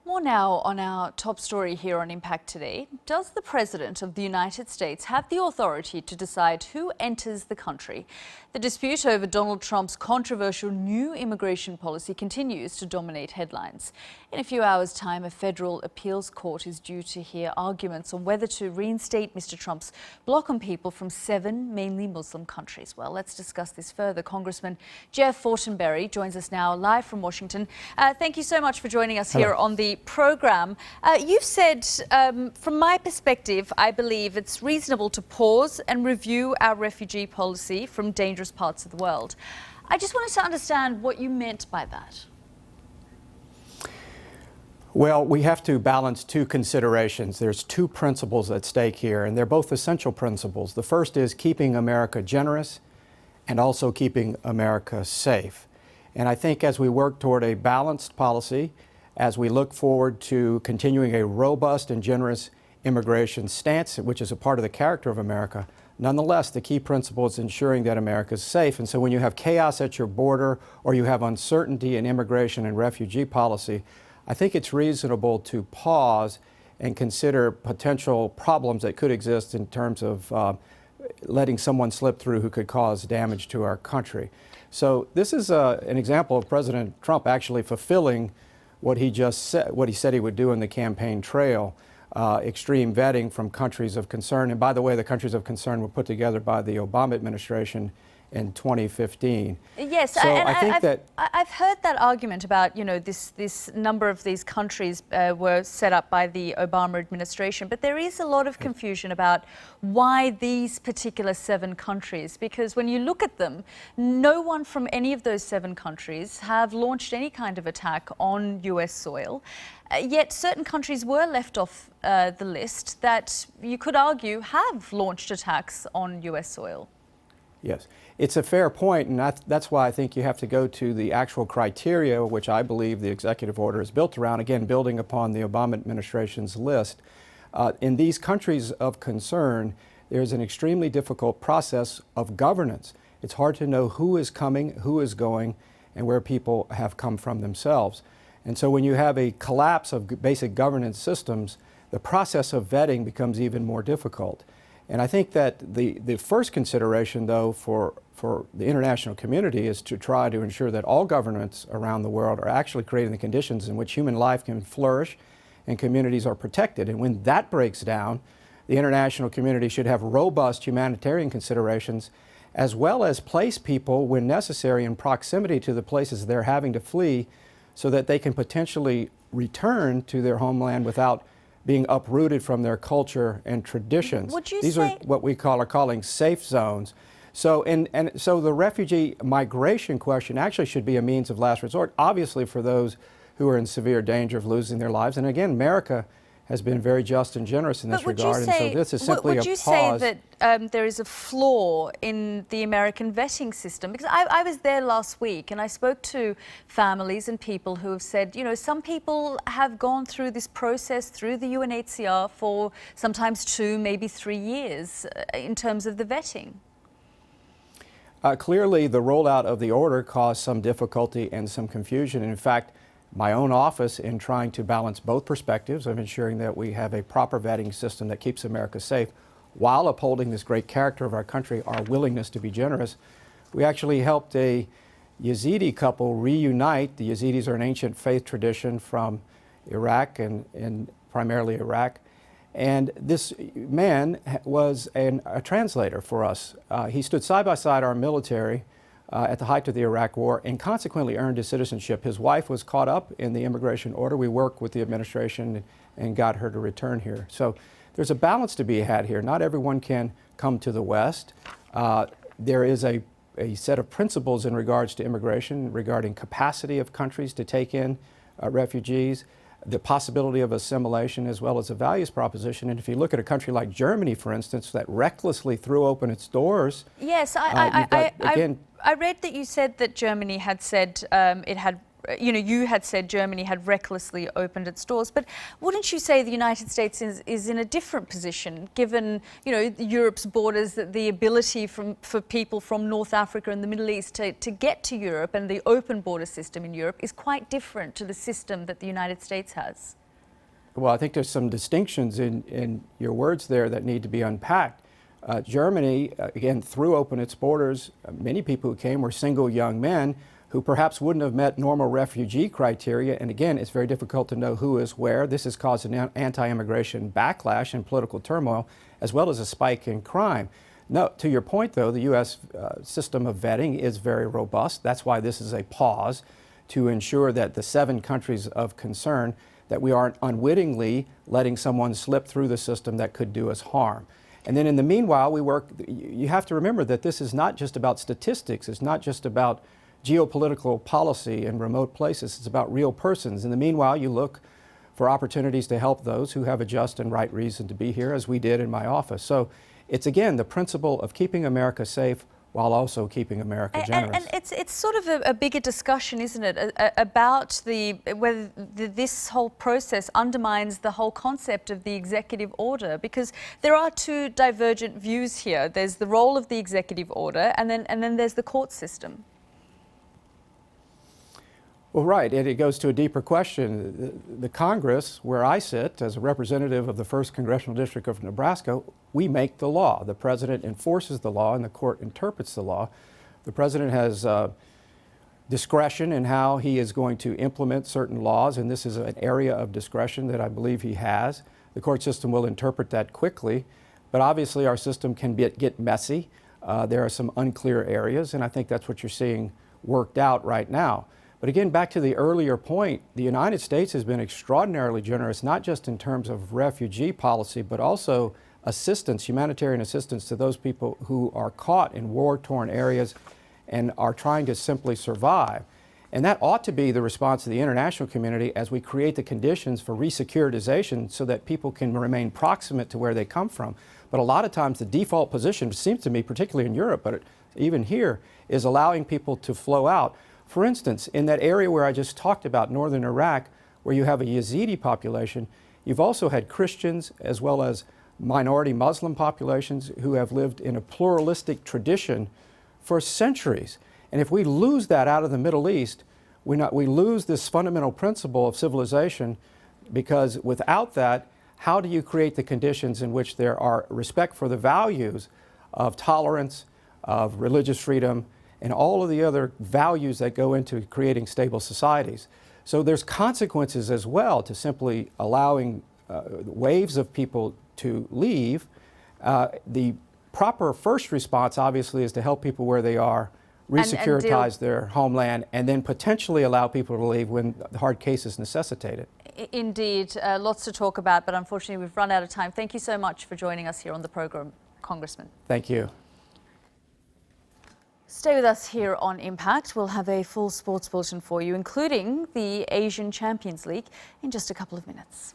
More now on our top story here on Impact Today. Does the President of the United States have the authority to decide who enters the country? The dispute over Donald Trump's controversial new immigration policy continues to dominate headlines. In a few hours' time, a federal appeals court is due to hear arguments on whether to reinstate Mr. Trump's block on people from 7 mainly Muslim countries. Well, let's discuss this further. Congressman Jeff Fortenberry joins us now live from Washington. Thank you so much for joining us here on the program. You've said, from my perspective, I believe it's reasonable to pause and review our refugee policy from dangerous parts of the world. I just wanted to understand what you meant by that. Well, we have to balance two considerations. There's two principles at stake here, and they're both essential principles. The first is keeping America generous and also keeping America safe. And I think as we work toward a balanced policy, as we look forward to continuing a robust and generous immigration stance, which is a part of the character of America, nonetheless, the key principle is ensuring that America is safe. And so when you have chaos at your border or you have uncertainty in immigration and refugee policy, I think it's reasonable to pause and consider potential problems that could exist in terms of letting someone slip through who could cause damage to our country. So this is an example of President Trump actually fulfilling what he said he would do in the campaign trail, extreme vetting from countries of concern. And by the way, the countries of concern were put together by the Obama administration in 2015. Yes, so I've heard that argument about, you know, this number of these countries were set up by the Obama administration, but there is a lot of confusion about why these particular 7 countries, because when you look at them, no one from any of those 7 countries have launched any kind of attack on US soil. Yet certain countries were left off the list that you could argue have launched attacks on US soil. Yes, it's a fair point, and that's why I think you have to go to the actual criteria, which I believe the executive order is built around, again, building upon the Obama administration's list. In these countries of concern, there's an extremely difficult process of governance. It's hard to know who is coming, who is going, and where people have come from themselves. And so when you have a collapse of basic governance systems, the process of vetting becomes even more difficult. And I think that the first consideration, though, for the international community is to try to ensure that all governments around the world are actually creating the conditions in which human life can flourish and communities are protected. And when that breaks down, the international community should have robust humanitarian considerations as well as place people, when necessary, in proximity to the places they're having to flee so that they can potentially return to their homeland without being uprooted from their culture and traditions. These are what we are calling safe zones. So, so the refugee migration question actually should be a means of last resort, obviously for those who are in severe danger of losing their lives. And again, America has been very just and generous in this regard, and so this is simply a pause. Would you say that there is a flaw in the American vetting system? Because I was there last week and I spoke to families and people who have said, you know, some people have gone through this process through the UNHCR for sometimes 2, maybe 3 years in terms of the vetting. Clearly, the rollout of the order caused some difficulty and some confusion. In fact, my own office, in trying to balance both perspectives of ensuring that we have a proper vetting system that keeps America safe while upholding this great character of our country, our willingness to be generous, we actually helped a Yazidi couple reunite. The Yazidis are an ancient faith tradition from Iraq and primarily Iraq. And this man was a translator for us. He stood side by side our military at the height of the Iraq War and consequently earned his citizenship. His wife was caught up in the immigration order. We worked with the administration and got her to return here. So there's a balance to be had here. Not everyone can come to the West. There is a set of principles in regards to immigration regarding capacity of countries to take in refugees, the possibility of assimilation, as well as a values proposition. And if you look at a country like Germany, for instance, that recklessly threw open its doors. Yes, I read that you said that Germany had said it had you had said Germany had recklessly opened its doors, but wouldn't you say the United States is in a different position, given, Europe's borders, that the ability for people from North Africa and the Middle East to get to Europe, and the open border system in Europe is quite different to the system that the United States has? Well, I think there's some distinctions in your words there that need to be unpacked. Germany, again, threw open its borders. Many people who came were single young men who perhaps wouldn't have met normal refugee criteria. And again, it's very difficult to know who is where. This has caused an anti-immigration backlash and political turmoil, as well as a spike in crime. No, to your point, though, the U.S. System of vetting is very robust. That's why this is a pause, to ensure that the 7 countries of concern, that we aren't unwittingly letting someone slip through the system that could do us harm. And then in the meanwhile, you have to remember that this is not just about statistics. It's not just about geopolitical policy in remote places. It's about real persons. In the meanwhile, you look for opportunities to help those who have a just and right reason to be here, as we did in my office. So it's, again, the principle of keeping America safe while also keeping America generous. And it's sort of a bigger discussion, isn't it, about whether this whole process undermines the whole concept of the executive order, because there are 2 divergent views here. There's the role of the executive order, and then there's the court system. Well, right, and it goes to a deeper question. The Congress, where I sit as a representative of the 1st Congressional District of Nebraska, we make the law. The President enforces the law and the court interprets the law. The President has discretion in how he is going to implement certain laws, and this is an area of discretion that I believe he has. The court system will interpret that quickly, but obviously our system can get messy. There are some unclear areas, and I think that's what you're seeing worked out right now. But again, back to the earlier point, the United States has been extraordinarily generous, not just in terms of refugee policy, but also assistance, humanitarian assistance to those people who are caught in war-torn areas and are trying to simply survive. And that ought to be the response of the international community as we create the conditions for resecuritization so that people can remain proximate to where they come from. But a lot of times the default position, it seems to me, particularly in Europe, but even here, is allowing people to flow out. For instance, in that area where I just talked about, northern Iraq, where you have a Yazidi population, you've also had Christians as well as minority Muslim populations who have lived in a pluralistic tradition for centuries. And if we lose that out of the Middle East, we lose this fundamental principle of civilization, because without that, how do you create the conditions in which there are respect for the values of tolerance, of religious freedom, and all of the other values that go into creating stable societies? So there's consequences as well to simply allowing waves of people to leave. The proper first response, obviously, is to help people where they are, resecuritize their homeland, and then potentially allow people to leave when hard cases necessitate it. Indeed, lots to talk about, but unfortunately we've run out of time. Thank you so much for joining us here on the program, Congressman. Thank you. Stay with us here on Impact. We'll have a full sports bulletin for you, including the Asian Champions League, in just a couple of minutes.